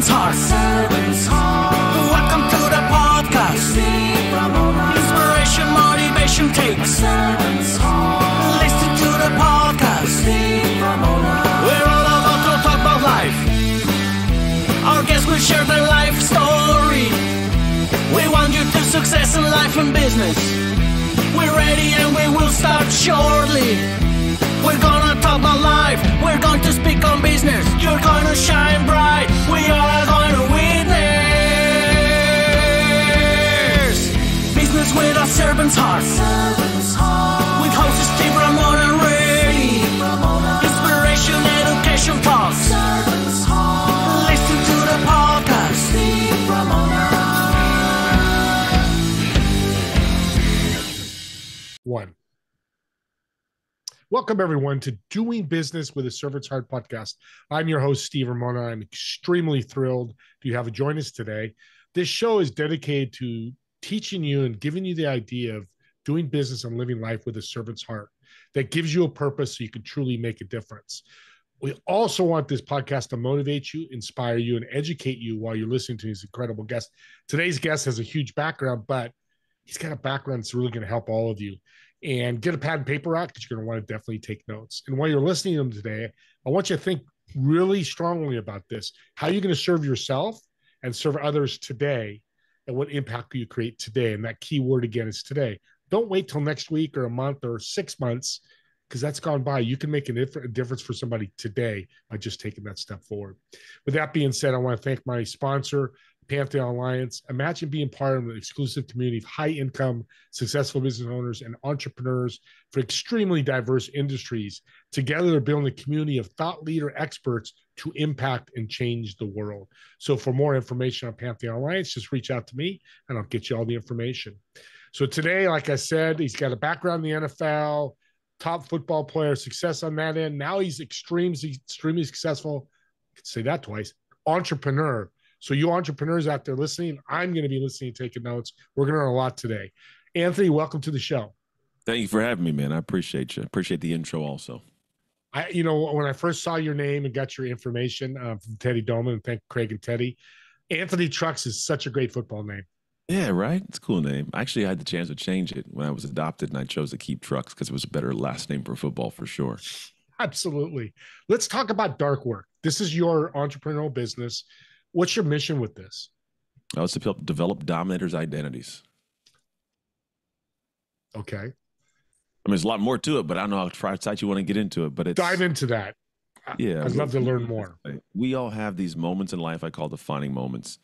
servant's heart. Welcome to the podcast. Inspiration, motivation takes. Listen to the podcast. We're all about to talk about life. Our guests will share their life story. We want you to success in life and business. We're ready and we will start shortly. We're gonna talk about life. We're going to speak on business. You're gonna shine bright. We are gonna witness business with a servant's heart. With hosts Steve, Ramon, and Ray. Inspiration, education talks. Listen to the podcast. One. Welcome, everyone, to Doing Business with a Servant's Heart podcast. I'm your host, Steve Ramona. I'm extremely thrilled you have joined us today. This show is dedicated to teaching you and giving you the idea of doing business and living life with a servant's heart that gives you a purpose so you can truly make a difference. We also want this podcast to motivate you, inspire you, and educate you while you're listening to these incredible guests. Today's guest has a huge background, but he's got a background that's really going to help all of you. And get a pad and paper out because you're going to want to definitely take notes. And while you're listening to them today, I want you to think really strongly about this. How are you going to serve yourself and serve others today? And what impact do you create today? And that key word again is today. Don't wait till next week or a month or 6 months because that's gone by. You can make a difference for somebody today by just taking that step forward. With that being said, I want to thank my sponsor, Pantheon Alliance. Imagine being part of an exclusive community of high-income, successful business owners and entrepreneurs for extremely diverse industries. Together, they're building a community of thought leader experts to impact and change the world. So for more information on Pantheon Alliance, just reach out to me, and I'll get you all the information. So today, like I said, he's got a background in the NFL, top football player, success on that end. Now he's extremely successful. I could say that twice. Entrepreneur. So you entrepreneurs out there listening, I'm going to be listening, taking notes. We're going to learn a lot today. Anthony, welcome to the show. Thank you for having me, man. I appreciate you. Appreciate the intro also. When I first saw your name and got your information from Teddy Doman, and thank Craig and Teddy, Anthony Trucks is such a great football name. Yeah, right? It's a cool name. Actually, I had the chance to change it when I was adopted, and I chose to keep Trucks because it was a better last name for football for sure. Absolutely. Let's talk about dark work. This is your entrepreneurial business. What's your mission with this? I was to help develop Dominator's identities. Okay. I mean, there's a lot more to it, but I don't know how tight you want to get into it. But it's, dive into that. Yeah, I'd love to learn more. We all have these moments in life I call defining moments.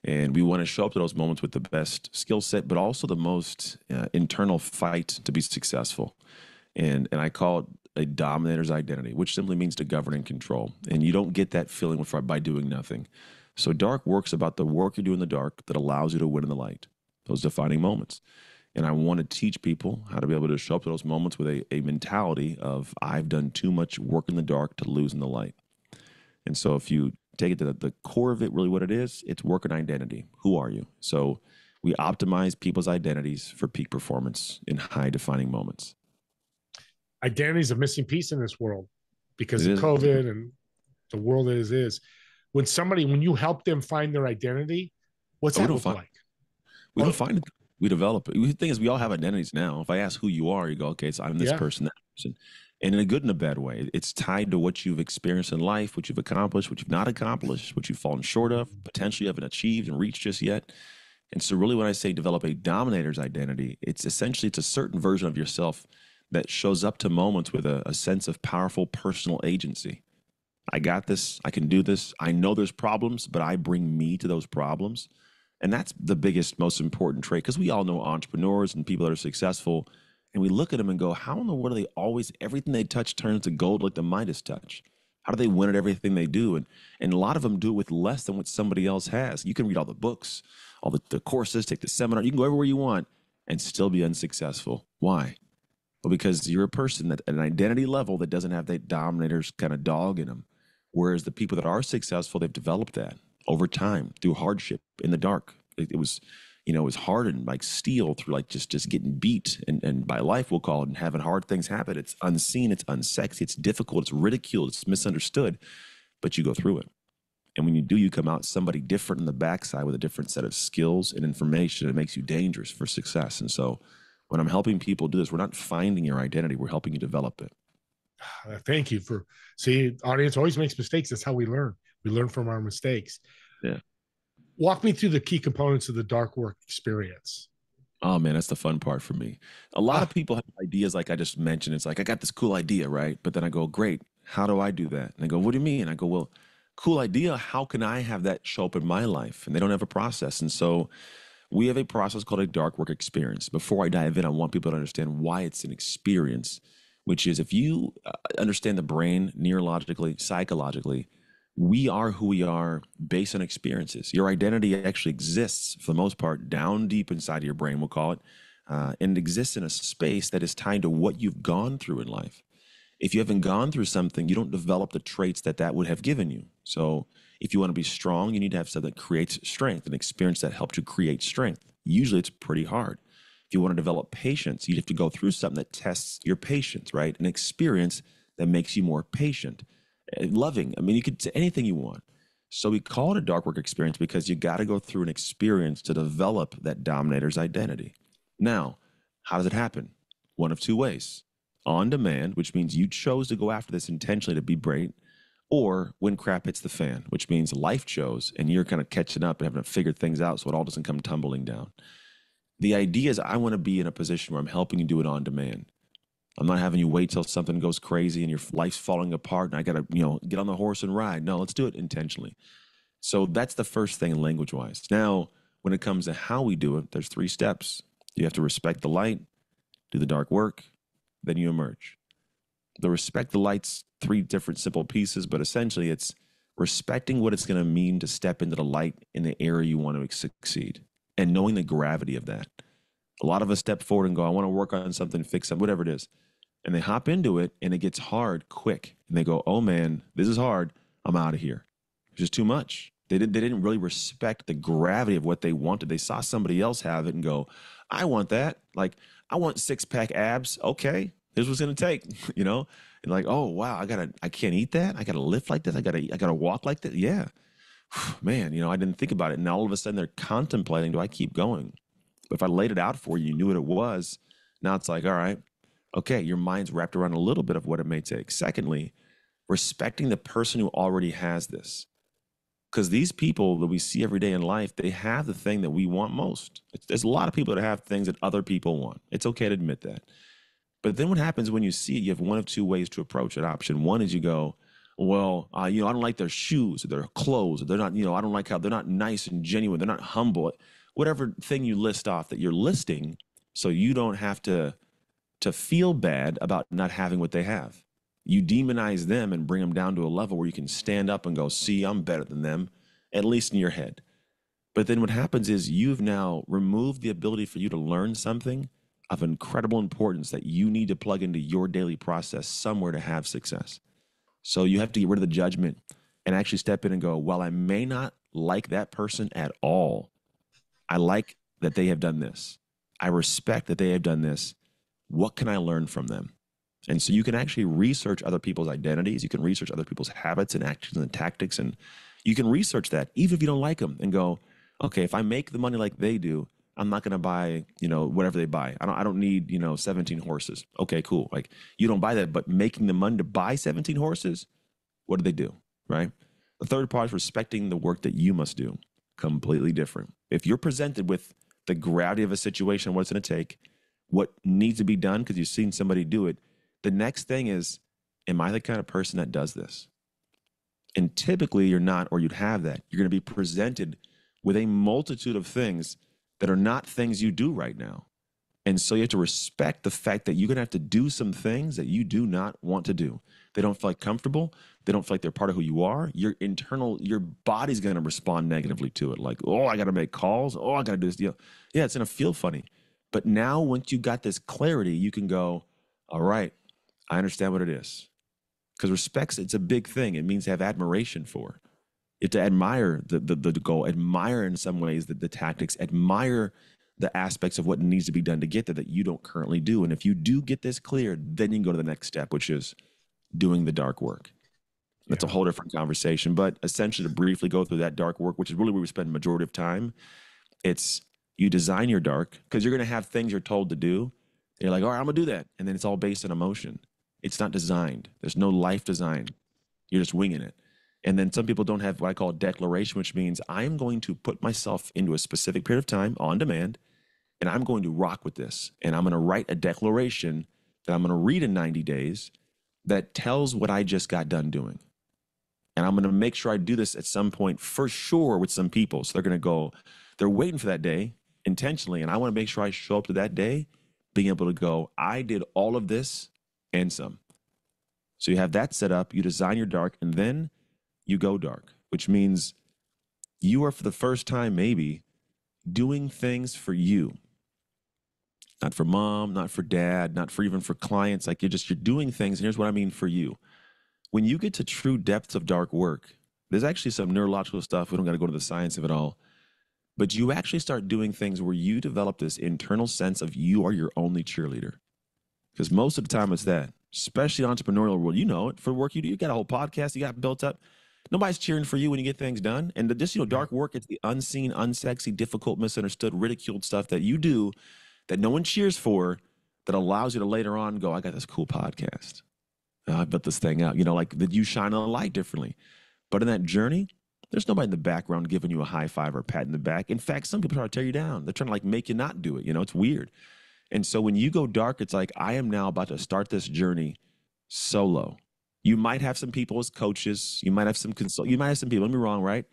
And we want to show up to those moments with the best skill set, but also the most internal fight to be successful. And I call it a dominator's identity, which simply means to govern and control. And you don't get that feeling by doing nothing. So dark work's about the work you do in the dark that allows you to win in the light, those defining moments. And I want to teach people how to be able to show up to those moments with a mentality of I've done too much work in the dark to lose in the light. And so if you take it to the core of it, really what it is, it's work and identity. Who are you? So we optimize people's identities for peak performance in high defining moments. Identity is a missing piece in this world because of COVID and the world as is. When you help them find their identity, what's that look like? We don't find it. We develop it. The thing is, we all have identities now. If I ask who you are, you go, okay, so I'm this person, that person. And in a good and a bad way, it's tied to what you've experienced in life, what you've accomplished, what you've not accomplished, what you've fallen short of, potentially haven't achieved and reached just yet. And so really when I say develop a dominator's identity, it's essentially a certain version of yourself that shows up to moments with a sense of powerful personal agency. I got this. I can do this. I know there's problems, but I bring me to those problems. And that's the biggest, most important trait, because we all know entrepreneurs and people that are successful, and we look at them and go, how in the world are they always, everything they touch turns to gold like the Midas touch? How do they win at everything they do? And a lot of them do it with less than what somebody else has. You can read all the books, all the courses, take the seminar, you can go everywhere you want and still be unsuccessful. Why? Well, because you're a person that at an identity level that doesn't have that dominator's kind of dog in them. Whereas the people that are successful, they've developed that over time through hardship in the dark. It was hardened like steel through like just getting beat and by life, we'll call it, and having hard things happen. It's unseen, it's unsexy, it's difficult, it's ridiculed, it's misunderstood, but you go through it. And when you do, you come out somebody different in the backside with a different set of skills and information. It makes you dangerous for success. And so when I'm helping people do this, we're not finding your identity. We're helping you develop it. Thank you for audience always makes mistakes. That's how we learn. We learn from our mistakes. Yeah. Walk me through the key components of the dark work experience. Oh man, that's the fun part for me. A lot of people have ideas like I just mentioned. It's like, I got this cool idea, right? But then I go, great, how do I do that? And I go, what do you mean? I go, well, cool idea. How can I have that show up in my life? And they don't have a process. And so we have a process called a dark work experience. Before I dive in, I want people to understand why it's an experience, which is if you understand the brain neurologically, psychologically, we are who we are based on experiences. Your identity actually exists, for the most part, down deep inside your brain, we'll call it, and it exists in a space that is tied to what you've gone through in life. If you haven't gone through something, you don't develop the traits that would have given you. So if you want to be strong, you need to have something that creates strength, an experience that helps you create strength. Usually it's pretty hard. If you want to develop patience, you have to go through something that tests your patience, right? An experience that makes you more patient. Loving. I mean, you could say anything you want. So we call it a dark work experience because you got to go through an experience to develop that dominator's identity. Now, how does it happen? One of two ways. On demand, which means you chose to go after this intentionally to be great, or when crap hits the fan, which means life chose and you're kind of catching up and having to figure things out so it all doesn't come tumbling down. The idea is I want to be in a position where I'm helping you do it on demand. I'm not having you wait till something goes crazy and your life's falling apart and I got to, get on the horse and ride. No, let's do it intentionally. So that's the first thing language-wise. Now, when it comes to how we do it, there's 3 steps. You have to respect the light, do the dark work, then you emerge. The respect the light's 3 different simple pieces, but essentially it's respecting what it's going to mean to step into the light in the area you want to succeed and knowing the gravity of that. A lot of us step forward and go, I want to work on something, fix something, whatever it is. And they hop into it and it gets hard quick. And they go, oh man, this is hard. I'm out of here. It's just too much. They didn't really respect the gravity of what they wanted. They saw somebody else have it and go, I want that. Like, I want 6-pack abs. Okay, here's what's going to take, And like, oh wow, I can't eat that. I got to lift like this. I got to walk like that. Yeah, man, I didn't think about it. And all of a sudden they're contemplating, do I keep going? But if I laid it out for you, you knew what it was. Now it's like, all right, okay, your mind's wrapped around a little bit of what it may take. Secondly, respecting the person who already has this. Because these people that we see every day in life, they have the thing that we want most. There's a lot of people that have things that other people want. It's okay to admit that. But then what happens when you see it, you have one of 2 ways to approach it. Option 1 is you go, well, I don't like their shoes or their clothes. Or they're not, I don't like how they're not nice and genuine. They're not humble. Whatever thing you list off that you're listing so you don't have to feel bad about not having what they have. You demonize them and bring them down to a level where you can stand up and go, see, I'm better than them, at least in your head. But then what happens is you've now removed the ability for you to learn something of incredible importance that you need to plug into your daily process somewhere to have success. So you have to get rid of the judgment and actually step in and go, while I may not like that person at all, I like that they have done this. I respect that they have done this. What can I learn from them? And so you can actually research other people's identities. You can research other people's habits and actions and tactics. And you can research that even if you don't like them and go, okay, if I make the money like they do, I'm not going to buy, whatever they buy. I don't need, 17 horses. Okay, cool. Like you don't buy that, but making the money to buy 17 horses, what do they do? Right? The third part is respecting the work that you must do. Completely different. If you're presented with the gravity of a situation, what it's going to take, what needs to be done because you've seen somebody do it, the next thing is, am I the kind of person that does this? And typically you're not, or you'd have that. You're going to be presented with a multitude of things that are not things you do right now. And so you have to respect the fact that you're going to have to do some things that you do not want to do. They don't feel like comfortable. They don't feel like they're part of who you are. Your body's going to respond negatively to it. Like, oh, I got to make calls. Oh, I got to do this deal. Yeah, it's going to feel funny. But now once you got this clarity, you can go, all right, I understand what it is. Because respect, it's a big thing. It means to have admiration for. You have to admire the goal, admire in some ways the tactics, admire the aspects of what needs to be done to get there that you don't currently do. And if you do get this clear, then you can go to the next step, which is doing the dark work. That's a whole different conversation. But essentially, to briefly go through that dark work, which is really where we spend the majority of time, it's you design your dark because you're going to have things you're told to do. And you're like, all right, I'm going to do that. And then it's all based on emotion. It's not designed. There's no life design. You're just winging it. And then some people don't have what I call declaration, which means I'm going to put myself into a specific period of time on demand, and I'm going to rock with this. And I'm going to write a declaration that I'm going to read in 90 days that tells what I just got done doing. And I'm going to make sure I do this at some point for sure with some people. So they're going to go, they're waiting for that day intentionally. And I want to make sure I show up to that day being able to go, I did all of this and some. So you have that set up, you design your dark, and then you go dark, which means you are for the first time maybe doing things for you. Not for mom, not for dad, not for even for clients. Like you're doing things. And here's what I mean for you. When you get to true depths of dark work, there's actually some neurological stuff. We don't got to go to the science of it all. But you actually start doing things where you develop this internal sense of you are your only cheerleader. Because most of the time it's that, especially entrepreneurial world. You know it for work you do. You got a whole podcast you got built up. Nobody's cheering for you when you get things done. And just, dark work, it's the unseen, unsexy, difficult, misunderstood, ridiculed stuff that you do that no one cheers for that allows you to later on go, I got this cool podcast. I built this thing out, like that you shine a light differently. But in that journey, there's nobody in the background giving you a high five or a pat in the back. In fact, some people try to tear you down. They're trying to make you not do it. It's weird. And so when you go dark, it's like, I am now about to start this journey solo. You might have some people as coaches. You might have some you might have some people, don't be wrong, right?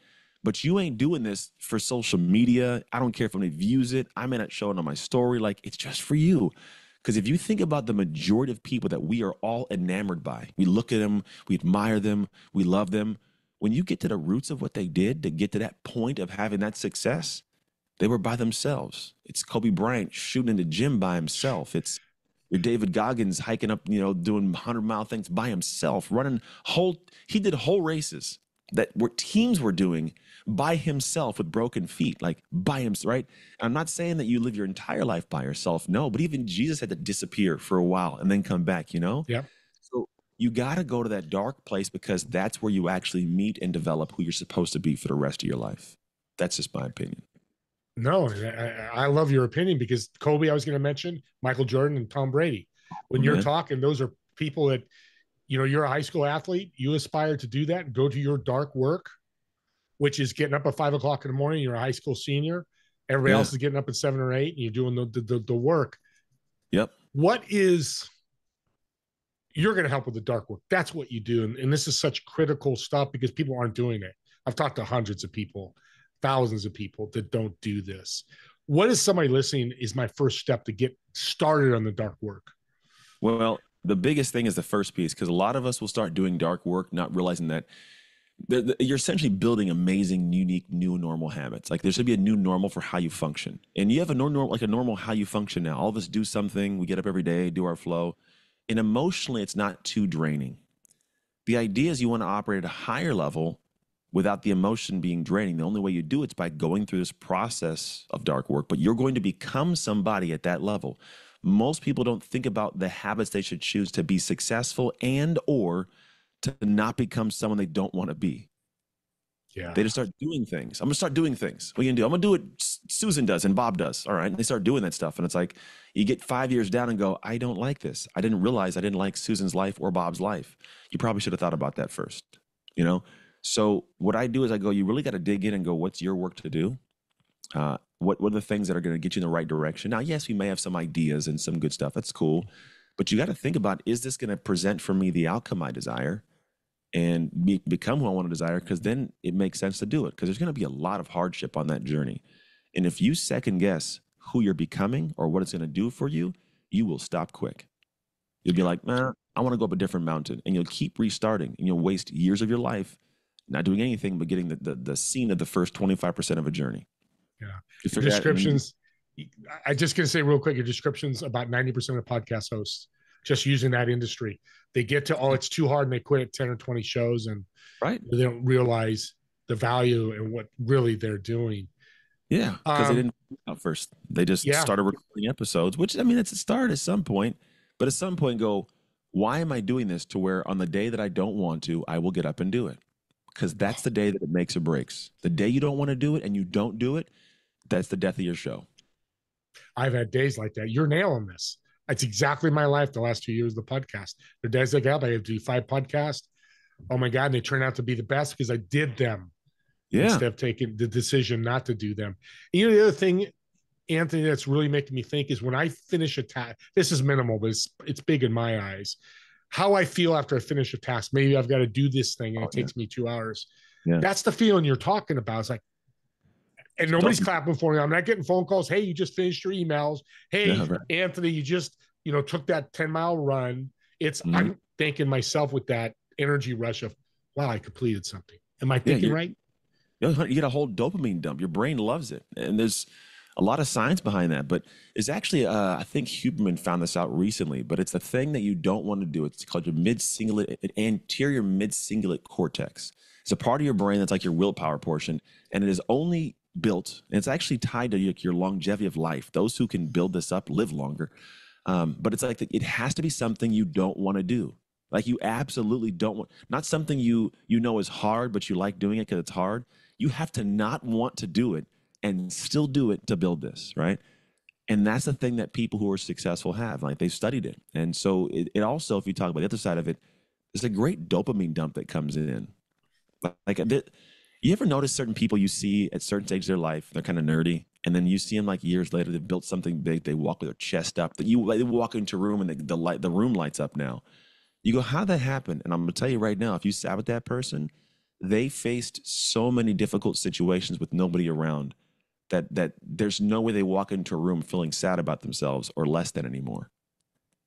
But you ain't doing this for social media. I don't care if anybody views it. I may not show it on my story. Like, it's just for you. Because if you think about the majority of people that we are all enamored by, we look at them, we admire them, we love them. When you get to the roots of what they did to get to that point of having that success, they were by themselves. It's Kobe Bryant shooting in the gym by himself. It's your David Goggins hiking up, doing 100-mile things by himself, he did whole races that teams were doing by himself with broken feet, like by himself, right? And I'm not saying that you live your entire life by yourself. No, but even Jesus had to disappear for a while and then come back, Yeah. So you got to go to that dark place because that's where you actually meet and develop who you're supposed to be for the rest of your life. That's just my opinion. No, I love your opinion because Kobe, I was going to mention, Michael Jordan and Tom Brady. When you're talking, those are people that, you're a high school athlete. You aspire to do that and go to your dark work, which is getting up at 5 o'clock in the morning. You're a high school senior. Everybody else is getting up at 7 or 8 and you're doing the work. Yep. You're going to help with the dark work. That's what you do. And this is such critical stuff because people aren't doing it. I've talked to hundreds of people, thousands of people that don't do this. What is somebody listening is my first step to get started on the dark work? Well, the biggest thing is the first piece, because a lot of us will start doing dark work, not realizing that you're essentially building amazing, unique, new normal habits. Like there should be a new normal for how you function. And you have a normal how you function now. All of us do something. We get up every day, do our flow. And emotionally, it's not too draining. The idea is you want to operate at a higher level without the emotion being draining. The only way you do it is by going through this process of dark work, but you're going to become somebody at that level. Most people don't think about the habits they should choose to be successful and or to not become someone they don't want to be. Yeah. They just start doing things. I'm going to start doing things. What are you going to do? I'm going to do what Susan does and Bob does. All right. And they start doing that stuff. And it's like, you get 5 years down and go, I don't like this. I didn't realize I didn't like Susan's life or Bob's life. You probably should have thought about that first, So what I do is I go, you really got to dig in and go, what's your work to do? What are the things that are going to get you in the right direction? Now, yes, we may have some ideas and some good stuff. That's cool. But you got to think about, is this going to present for me the outcome I desire and become who I want to desire? Because then it makes sense to do it, because there's going to be a lot of hardship on that journey. And if you second guess who you're becoming or what it's going to do for you, you will stop quick. You'll be like, man, I want to go up a different mountain. And you'll keep restarting and you'll waste years of your life not doing anything but getting the scene of the first 25% of a journey. Yeah. Your descriptions. I just going to say real quick, your descriptions about 90% of podcast hosts just using that industry. They get to, it's too hard and they quit at 10 or 20 shows and they don't realize the value and what really they're doing. Yeah. Because they didn't out first. They just started recording episodes, which, I mean, it's a start at some point, but at some point go, Why am I doing this to where on the day that I don't want to, I will get up and do it? Because that's the day that it makes or breaks. The day you don't want to do it and you don't do it, that's the death of your show. I've had days like that. You're nailing this. That's exactly my life the last 2 years of the podcast. The days I got, I have to do 5 podcasts. Oh my God. And they turn out to be the best because I did them instead of taking the decision not to do them. And you know, the other thing, Anthony, that's really making me think is when I finish a task, this is minimal, but it's big in my eyes. How I feel after I finish a task, maybe I've got to do this thing and it takes me 2 hours. Yeah. That's the feeling you're talking about. It's like, and nobody's clapping for me. I'm not getting phone calls. Hey, you just finished your emails. Hey, Anthony, you just, took that 10-mile run. I'm thanking myself with that energy rush of, wow, I completed something. Am I thinking right? You get a whole dopamine dump. Your brain loves it. And there's a lot of science behind that. But it's actually, I think Huberman found this out recently, but it's the thing that you don't want to do. It's called your anterior mid-cingulate cortex. It's a part of your brain that's like your willpower portion. And it is only built, and it's actually tied to your longevity of life. Those who can build this up live longer. But it's like it has to be something you don't want to do. Like you absolutely don't want, not something you know is hard, but you like doing it because it's hard. You have to not want to do it and still do it to build this, right? And that's the thing that people who are successful have. Like they've studied it. And so it also, if you talk about the other side of it, there's a great dopamine dump that comes in. Like you ever notice certain people you see at certain stages of their life, they're kind of nerdy, and then you see them like years later, they've built something big, they walk with their chest up. They walk into a room and the room lights up now. You go, how'd that happen? And I'm going to tell you right now, if you sat with that person, they faced so many difficult situations with nobody around that there's no way they walk into a room feeling sad about themselves or less than anymore.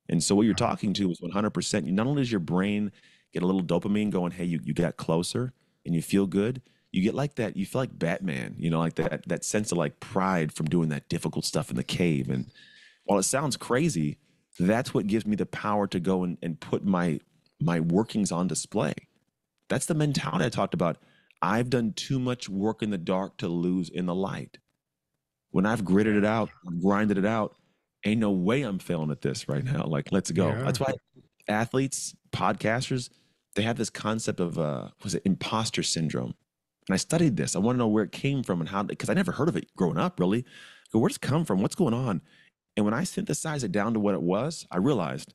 And so what you're talking to is 100%. Not only does your brain get a little dopamine going, hey, you got closer and you feel good, you get like that, you feel like Batman, like that sense of like pride from doing that difficult stuff in the cave. And while it sounds crazy, that's what gives me the power to go and put my workings on display. That's the mentality I talked about. I've done too much work in the dark to lose in the light. When I've gritted it out, grinded it out, ain't no way I'm failing at this right now. Like, let's go. Yeah. That's why athletes, podcasters, they have this concept of, imposter syndrome. And I studied this. I want to know where it came from and how, because I never heard of it growing up, really. Where does it come from? What's going on? And when I synthesized it down to what it was, I realized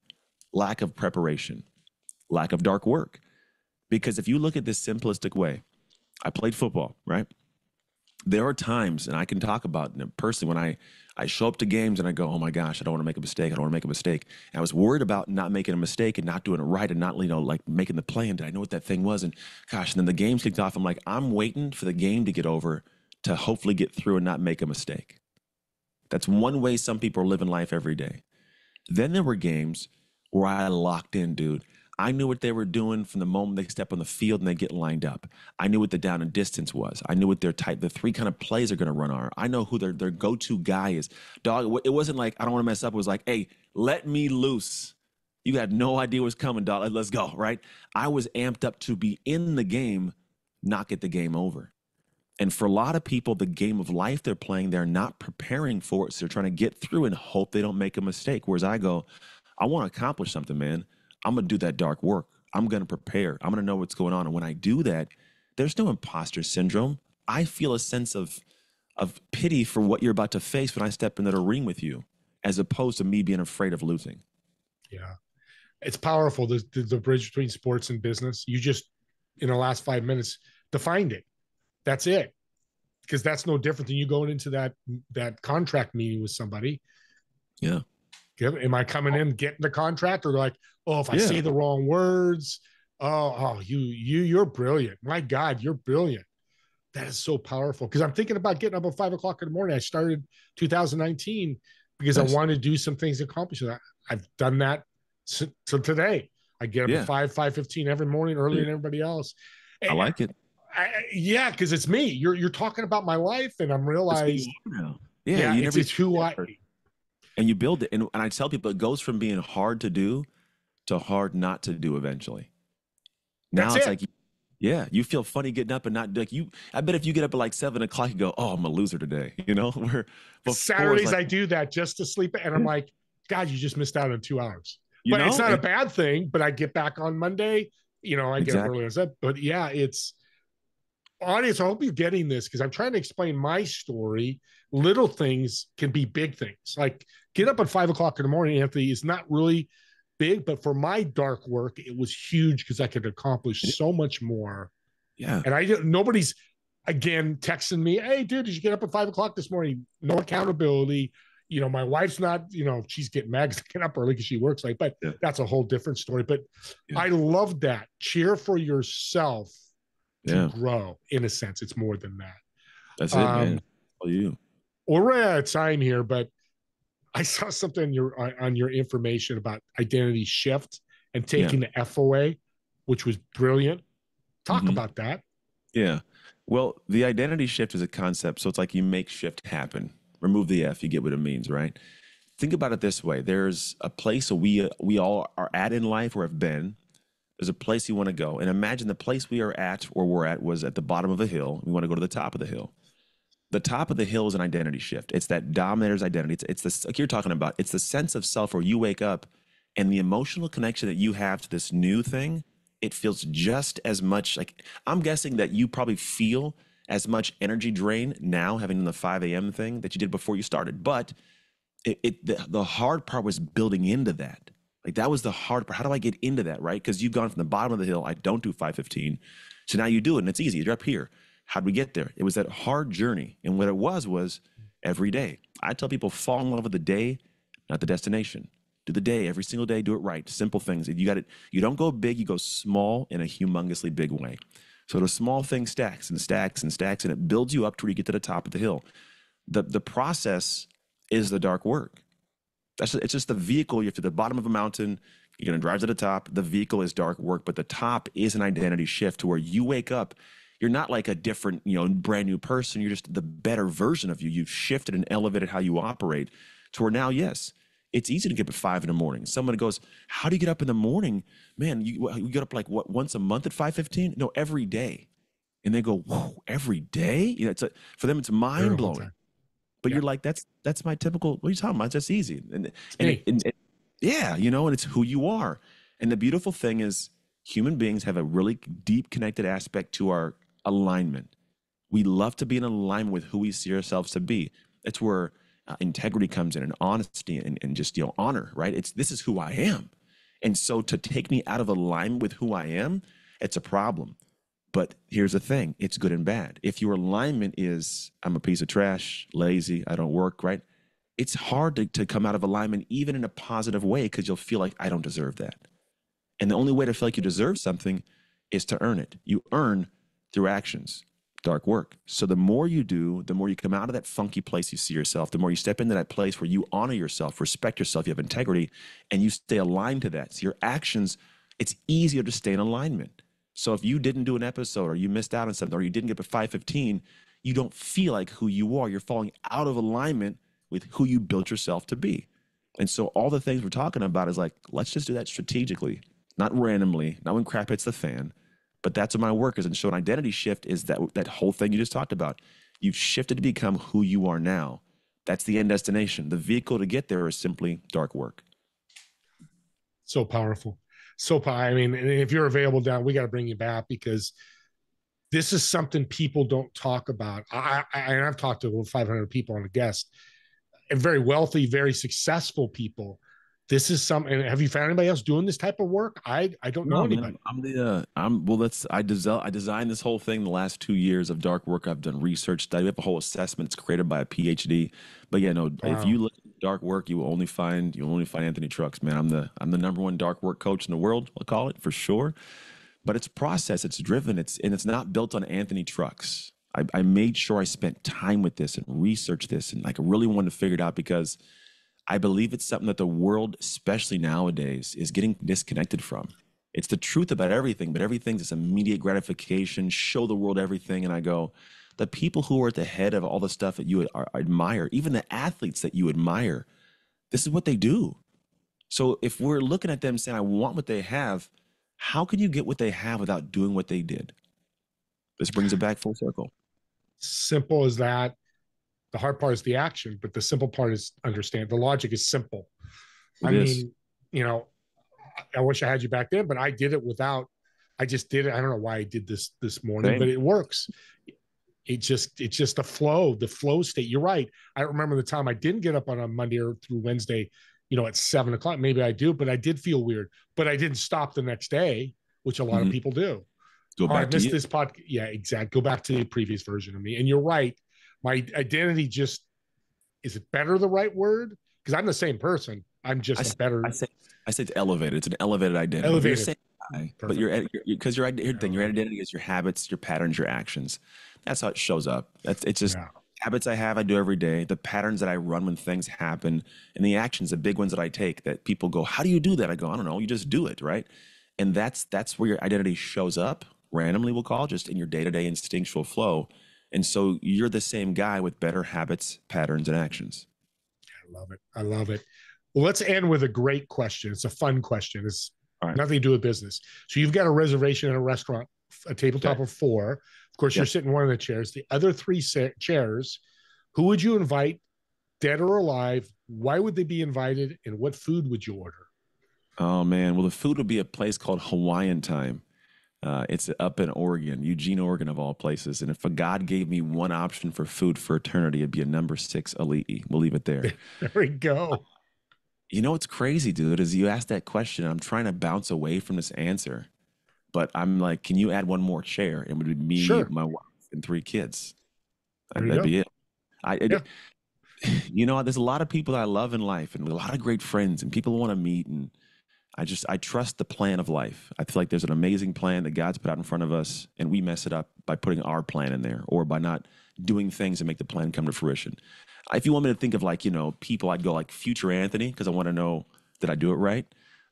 lack of preparation, lack of dark work. Because if you look at this simplistic way, I played football, right? There are times, and I can talk about personally, when I show up to games and I go, oh my gosh, I don't want to make a mistake. I don't want to make a mistake. And I was worried about not making a mistake and not doing it right and not, like making the play. And did I know what that thing was? And gosh, and then the game kicked off. I'm like, I'm waiting for the game to get over to hopefully get through and not make a mistake. That's one way some people are living life every day. Then there were games where I locked in, dude. I knew what they were doing from the moment they step on the field and they get lined up. I knew what the down and distance was. I knew what the 3 kind of plays are going to run are. I know who their go-to guy is. Dog, it wasn't like, I don't want to mess up. It was like, hey, let me loose. You had no idea what's coming, dog. Let's go, right? I was amped up to be in the game, not get the game over. And for a lot of people, the game of life they're playing, they're not preparing for it. So they're trying to get through and hope they don't make a mistake. Whereas I go, I want to accomplish something, man. I'm going to do that dark work. I'm going to prepare. I'm going to know what's going on. And when I do that, there's no imposter syndrome. I feel a sense of pity for what you're about to face when I step into the ring with you, as opposed to me being afraid of losing. Yeah. It's powerful, the bridge between sports and business. You just, in the last 5 minutes, defined it. That's it. Because that's no different than you going into that contract meeting with somebody. Yeah. Am I coming in getting the contract, or like, oh, if I say the wrong words, you're brilliant. My God, you're brilliant. That is so powerful. Because I'm thinking about getting up at 5 o'clock in the morning. I started 2019 because I wanted to do some things to accomplish that. I've done that till today. I get up at 5:15 every morning, earlier than everybody else. And I like it. Because it's me. You're talking about my life, and I'm realizing, it's who I. And you build it. And I tell people it goes from being hard to do to hard not to do eventually. Now it's like, you feel funny getting up and not like you. I bet if you get up at like 7 o'clock, you go, oh, I'm a loser today. Saturdays, I do that just to sleep. And I'm like, God, you just missed out on 2 hours. You But it's know? not a bad thing. But I get back on Monday, I get up Exactly. early as that. But yeah, it's audience. I hope you're getting this because I'm trying to explain my story. Little things can be big things. Like get up at 5 o'clock in the morning, Anthony, is not really big, but for my dark work, it was huge because I could accomplish so much more. Yeah. And nobody's again texting me, hey, dude, did you get up at 5 o'clock this morning? No accountability. My wife's not, she's getting mad because I get up early because she works late, but that's a whole different story. But I love that. Cheer for yourself to grow. In a sense, it's more than that. That's it, man. All you. We're out of time here, but I saw something on your information about identity shift and taking the F away, which was brilliant. Talk about that. Yeah. Well, the identity shift is a concept. So it's like you make shift happen. Remove the F, you get what it means, right? Think about it this way. There's a place we all are at in life or have been. There's a place you want to go. And imagine the place we are at or we're at was at the bottom of a hill. We want to go to the top of the hill. The top of the hill is an identity shift. It's that dominator's identity. It's this, like you're talking about, it's the sense of self where you wake up and the emotional connection that you have to this new thing, it feels just as much like, I'm guessing that you probably feel as much energy drain now having the 5 a.m. thing that you did before you started. But the hard part was building into that. Like that was the hard part. How do I get into that, right? Because you've gone from the bottom of the hill, I don't do 5:15. So now you do it and it's easy. You're up here. How'd we get there? It was that hard journey. And what it was every day. I tell people fall in love with the day, not the destination. Do the day every single day. Do it right. Simple things. You got it. You don't go big. You go small in a humongously big way. So the small thing stacks and stacks and stacks, and it builds you up to where you get to the top of the hill. The process is the dark work. It's just the vehicle. You're to the bottom of a mountain. You're going to drive to the top. The vehicle is dark work, but the top is an identity shift to where you wake up. You're not like a different, brand new person. You're just the better version of you. You've shifted and elevated how you operate to where now, yes, it's easy to get up at 5 in the morning. Someone goes, how do you get up in the morning? Man, you get up like what, once a month at 5:15? No, every day. And they go, whoa, every day? For them, it's mind blowing. But you're like, that's my typical, what are you talking about? That's easy. And yeah, and it's who you are. And the beautiful thing is human beings have a really deep connected aspect to our alignment. We love to be in alignment with who we see ourselves to be. That's where integrity comes in, and honesty and just, honor, right? This is who I am. And so to take me out of alignment with who I am, it's a problem. But here's the thing, it's good and bad. If your alignment is, I'm a piece of trash, lazy, I don't work, right? It's hard to come out of alignment even in a positive way because you'll feel like I don't deserve that. And the only way to feel like you deserve something is to earn it. You earn through actions, dark work. So the more you do, the more you come out of that funky place you see yourself, the more you step into that place where you honor yourself, respect yourself, you have integrity, and you stay aligned to that. So your actions, it's easier to stay in alignment. So if you didn't do an episode or you missed out on something or you didn't get up at 5:15, you don't feel like who you are. You're falling out of alignment with who you built yourself to be. And so all the things we're talking about is like, let's just do that strategically, not randomly, not when crap hits the fan. But that's what my work is. And so an identity shift is that whole thing you just talked about. You've shifted to become who you are now. That's the end destination. The vehicle to get there is simply dark work. So powerful. I mean, if you're available down, we got to bring you back because this is something people don't talk about. I've talked to over 500 people on a guest, and very wealthy, very successful people. This is something. Have you found anybody else doing this type of work? I don't know anybody. I designed this whole thing the last 2 years of dark work. I've done research study. We have a whole assessment. It's created by a PhD. But yeah, no, wow. If you look at dark work, you will only find Anthony Trucks, man. I'm the #1 dark work coach in the world. I'll call it for sure. But it's process. It's driven. It's not built on Anthony Trucks. I made sure I spent time with this and researched this and like really wanted to figure it out because I believe it's something that the world, especially nowadays, is getting disconnected from. It's the truth about everything, but everything's this immediate gratification, show the world everything. And I go, the people who are at the head of all the stuff that you admire, even the athletes that you admire, this is what they do. So if we're looking at them saying, I want what they have, how can you get what they have without doing what they did? This brings it back full circle. Simple as that. The hard part is the action, but the simple part is understand. The logic is simple. I mean, I wish I had you back then, but I did it without, I just did it. I don't know why I did this morning, Same. but it works. It's just the flow state. You're right. I remember the time I didn't get up on a Monday or through Wednesday, at 7 o'clock. Maybe I do, but I did feel weird. But I didn't stop the next day, which a lot of people do. Go back I missed this podcast. Yeah, exactly. Go back to the previous version of me. And you're right. My identity just, is it better the right word? Because I'm the same person. I'm just a better. I say it's elevated. It's an elevated identity. Elevated. You're saying guy, but your identity is your habits, your patterns, your actions. That's how it shows up. It's just habits I have, I do every day. The patterns that I run when things happen, and the actions, the big ones that I take. That people go, "How do you do that?" I go, "I don't know. You just do it, right?" And that's where your identity shows up randomly. We'll call it, just in your day-to-day instinctual flow. And so you're the same guy with better habits, patterns, and actions. I love it. I love it. Well, let's end with a great question. It's a fun question. It's nothing to do with business. So you've got a reservation in a restaurant, a tabletop of 4. Of course, you're sitting in one of the chairs. The other 3 chairs, who would you invite, dead or alive? Why would they be invited? And what food would you order? Oh, man. Well, the food would be a place called Hawaiian Time. It's up in Oregon, Eugene, Oregon, of all places. And if a God gave me one option for food for eternity, it'd be a number 6 Ali'i. We'll leave it there. There we go. You know what's crazy, dude, is you asked that question. I'm trying to bounce away from this answer. But I'm like, can you add one more chair? It would be me, my wife, and 3 kids. That'd be it. There's a lot of people that I love in life and a lot of great friends and people I want to meet. And I trust the plan of life. I feel like there's an amazing plan that God's put out in front of us, and we mess it up by putting our plan in there or by not doing things that make the plan come to fruition. If you want me to think of people, I'd go like future Anthony, because I want to know that I do it right.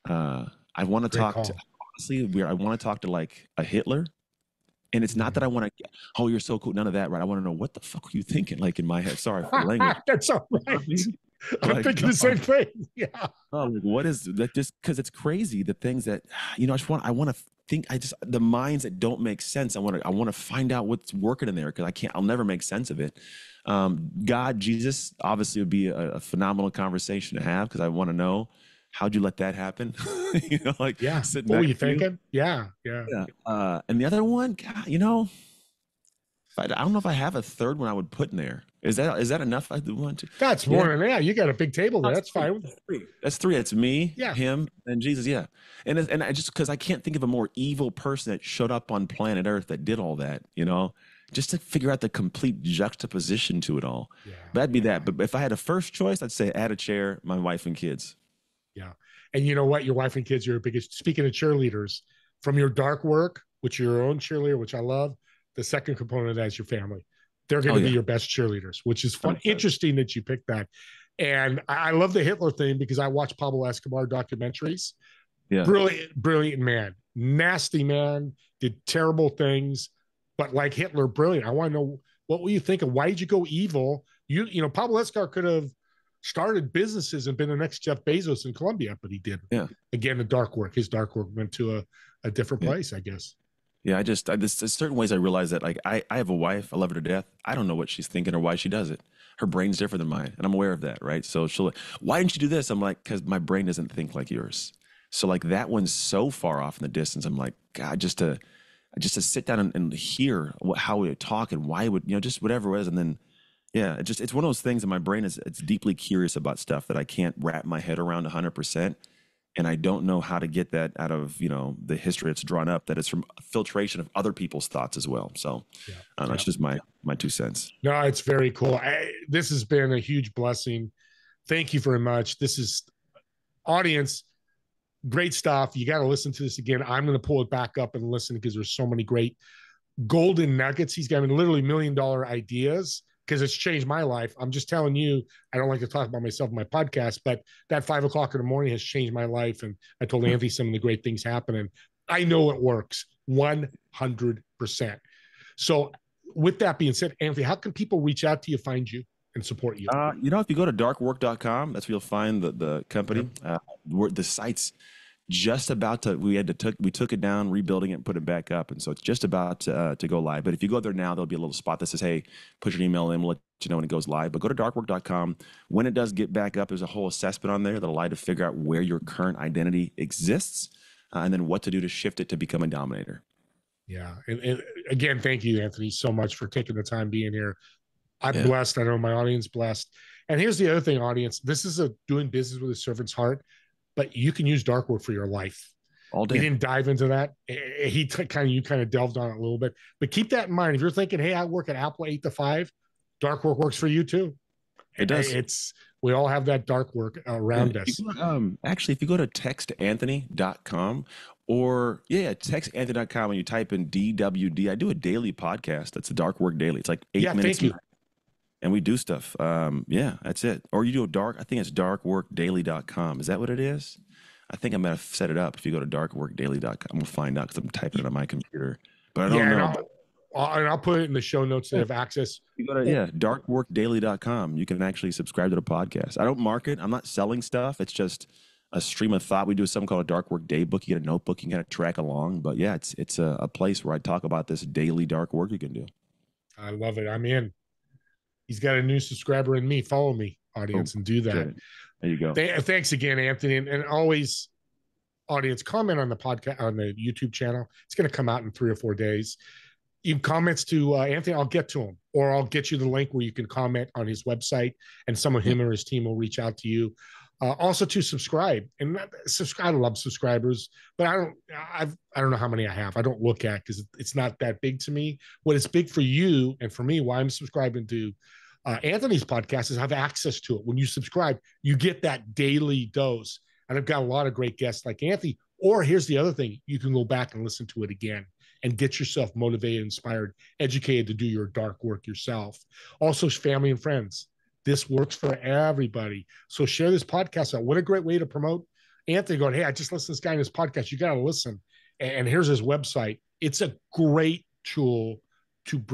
I want to talk to, honestly, I want to talk to like a Hitler. And it's not that I want to, oh, you're so cool. None of that, right? I want to know, what the fuck are you thinking? Like in my head. Sorry for the language. That's all right. I'm thinking the same thing. Yeah. Oh, like, what is that? Just because it's crazy. The things that, I want to think, the minds that don't make sense. I want to find out what's working in there, because I'll never make sense of it. God, Jesus, obviously would be a phenomenal conversation to have, because I want to know, how'd you let that happen? What were you thinking? Yeah. And the other one, God, I don't know if I have a third one I would put in there. Is that enough? I want to. That's more than that. You got a big table there. That's fine. That's 3. It's me, him, and Jesus. Yeah, and I just, because I can't think of a more evil person that showed up on planet Earth that did all that. Just to figure out the complete juxtaposition to it all. Yeah, that'd be that. But if I had a first choice, I'd say add a chair, my wife and kids. Yeah, and you know what? Your wife and kids are your biggest. Speaking of cheerleaders, from your dark work, which you're your own cheerleader, which I love. The second component of that is your family. They're going to be your best cheerleaders, which is fun. Interesting that you picked that. And I love the Hitler thing, because I watch Pablo Escobar documentaries. Yeah. Brilliant man. Nasty man. Did terrible things. But like Hitler, brilliant. I want to know, what were you thinking? Why did you go evil? Pablo Escobar could have started businesses and been the next Jeff Bezos in Colombia, but he didn't. Yeah. Again, the dark work. His dark work went to a different place, I guess. Yeah, there's certain ways I realize that, like, I have a wife, I love her to death. I don't know what she's thinking or why she does it. Her brain's different than mine, and I'm aware of that, right? So she'll, why didn't you do this? I'm like, because my brain doesn't think like yours. So like that one's so far off in the distance. I'm like, God, just to sit down and hear how we would talk and why it would, just whatever it is. And then, yeah, it's one of those things that my brain it's deeply curious about stuff that I can't wrap my head around 100%. And I don't know how to get that out of, the history it's drawn up, that it's from filtration of other people's thoughts as well. So that's just my 2 cents. No, it's very cool. This has been a huge blessing. Thank you very much. This is, audience, great stuff. You got to listen to this again. I'm going to pull it back up and listen, because there's so many great golden nuggets. He's got literally $1 million ideas, because it's changed my life. I'm just telling you, I don't like to talk about myself in my podcast, but that 5 o'clock in the morning has changed my life. And I told Anthony some of the great things happening. I know it works 100%. So with that being said, Anthony, how can people reach out to you, find you, and support you? If you go to darkwork.com, that's where you'll find the company. The site's just about to, we took it down, rebuilding it, and put it back up. And so it's just about to go live. But if you go there now, there'll be a little spot that says, hey, put your email in, we'll let you know when it goes live. But go to darkwork.com. When it does get back up, there's a whole assessment on there that'll allow you to figure out where your current identity exists and then what to do to shift it to become a dominator. Yeah. And again, thank you, Anthony, so much for taking the time being here. I'm blessed. I know my audience blessed. And here's the other thing, audience. This is a doing business with a servant's heart, but you can use dark work for your life. All day. We didn't dive into that. You kind of delved on it a little bit, but keep that in mind. If you're thinking, hey, I work at Apple 8 to 5, dark work works for you too. It does. We all have that dark work around us. Actually, if you go to textanthony.com or textanthony.com and you type in DWD, I do a daily podcast. That's a dark work daily. It's like 8 minutes. Thank you. And we do stuff. That's it. Or you do I think it's darkworkdaily.com. Is that what it is? I think I might have set it up. If you go to darkworkdaily.com, we'll find out because I'm typing it on my computer. But I don't know. And I'll put it in the show notes that have access. You go to darkworkdaily.com. You can actually subscribe to the podcast. I don't market. I'm not selling stuff. It's just a stream of thought. We do something called a dark work day book. You get a notebook. You can kind of track along. But yeah, it's a place where I talk about this daily dark work you can do. I love it. I'm in. He's got a new subscriber in me. Follow me, audience, and do that. Good. There you go. Thanks again, Anthony. And always, audience, comment on the podcast, on the YouTube channel. It's going to come out in 3 or 4 days. You comments to Anthony, I'll get to him, or I'll get you the link where you can comment on his website, and some of him or his team will reach out to you. Also to subscribe, and subscribe. I love subscribers, but I don't know how many I have. I don't look at because it's not that big to me. What is big for you and for me, why I'm subscribing to Anthony's podcast is I have access to it. When you subscribe, you get that daily dose, and I've got a lot of great guests like Anthony. Or here's the other thing: you can go back and listen to it again and get yourself motivated, inspired, educated to do your dark work yourself. Also, family and friends. This works for everybody. So share this podcast out. What a great way to promote Anthony going, hey, I just listened to this guy in his podcast. You got to listen. And here's his website. It's a great tool to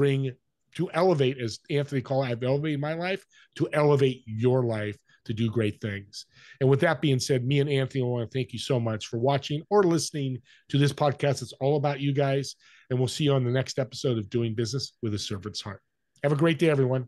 elevate, as Anthony called it, I've elevated my life, to elevate your life to do great things. And with that being said, me and Anthony want to thank you so much for watching or listening to this podcast. It's all about you guys. And we'll see you on the next episode of Doing Business with a Servant's Heart. Have a great day, everyone.